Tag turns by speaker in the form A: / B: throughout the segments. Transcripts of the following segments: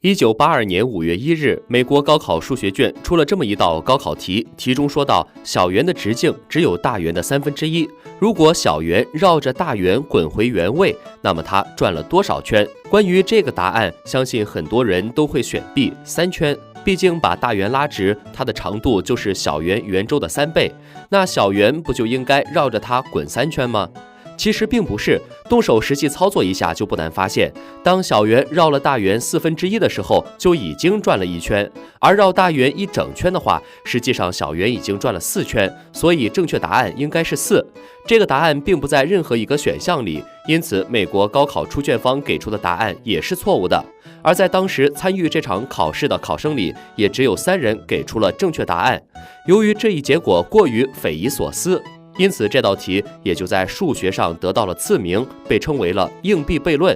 A: 1982年5月1日，美國高考數學卷出了這麼一道高考題，題中說到小圓的直徑只有大圓的1/3，如果小圓繞着大圓滾回原位，那麼它轉了多少圈？關於這個答案，相信很多人都會選 B 3圈，畢竟把大圓拉直，它的長度就是小圓圓周的3倍，那小圓不就應該繞着它滾3圈嗎？其實並不是，動手實際操作一下就不難發現，當小圓繞了大圓1/4的時候，就已經轉了1圈，而繞大圓1整圈的話，實際上小圓已經轉了4圈，所以正確答案應該是4。這個答案並不在任何一個選項裡，因此美國高考出卷方給出的答案也是錯誤的。而在當時參與這場考試的考生裡，也只有3人給出了正確答案。由於這一結果過於匪夷所思，因此這道題也就在數學上得到了次名，被稱為了硬币悖論。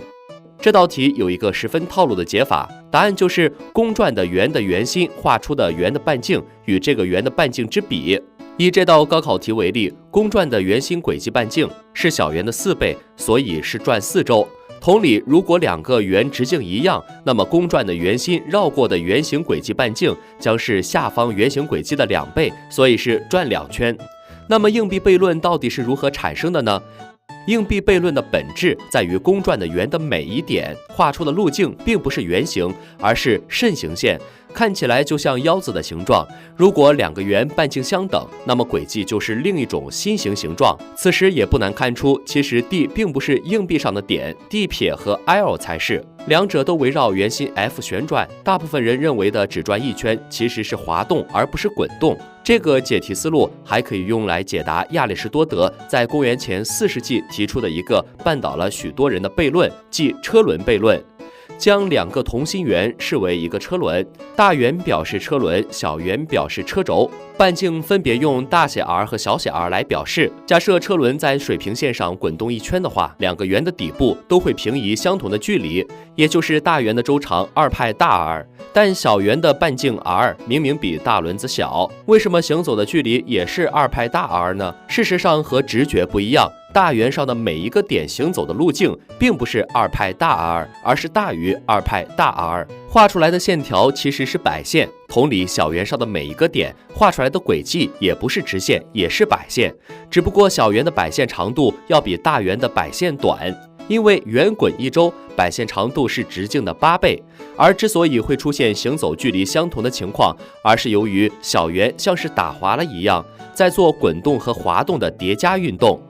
A: 這道題有一個十分套路的解法，答案就是公轉的圓的圓心畫出的圓的半徑與這個圓的半徑之比。以這道高考題為例，公轉的圓心軌跡半徑是小圓的4倍，所以是轉4周。同理，如果兩個圓直徑一樣，那麼公轉的圓心繞過的圓形軌跡半徑將是下方圓形軌跡的2倍，所以是轉2圈。那麼硬幣悖論到底是如何產生的呢？硬幣悖論的本質在於公轉的圓的每一點畫出的路徑並不是圓形，而是腎形線，看起來就像腰子的形狀。如果2個圓半徑相等，那麼軌跡就是另一種心形形狀。此時也不難看出，其實 D 並不是硬幣上的點 ，D 撇和 L 才是。兩者都圍繞圓心 F 旋轉，大部分人認為的只轉1圈，其實是滑動而不是滾動。這個解題思路還可以用來解答亞里士多德在公元前40紀提出的一個絆倒了許多人的悖論，即車輪悖論。將2個同心圓視為一個車輪，大圓表示車輪，小圓表示車軸，半徑分別用大寫 r 和小寫 r 來表示。假設車輪在水平線上滾動1圈的話，2個圓的底部都會平移相同的距離，也就是大圓的周長2派大 r。但小圓的半徑 r 明明比大輪子小，為什麼行走的距離也是2派大 r 呢？事實上和直覺不一樣，大圓上的每一個點行走的路徑並不是2派大 r， 而是大於2派大 r。畫出來的線條其實是擺線，同理，小圓上的每一個點畫出來的軌跡也不是直線，也是擺線，只不過小圓的擺線長度要比大圓的擺線短。因為圓滾1周，摆線長度是直徑的8倍，而之所以會出現行走距離相同的情況，而是由於小圓像是打滑了一樣，在做滾動和滑動的疊加運動。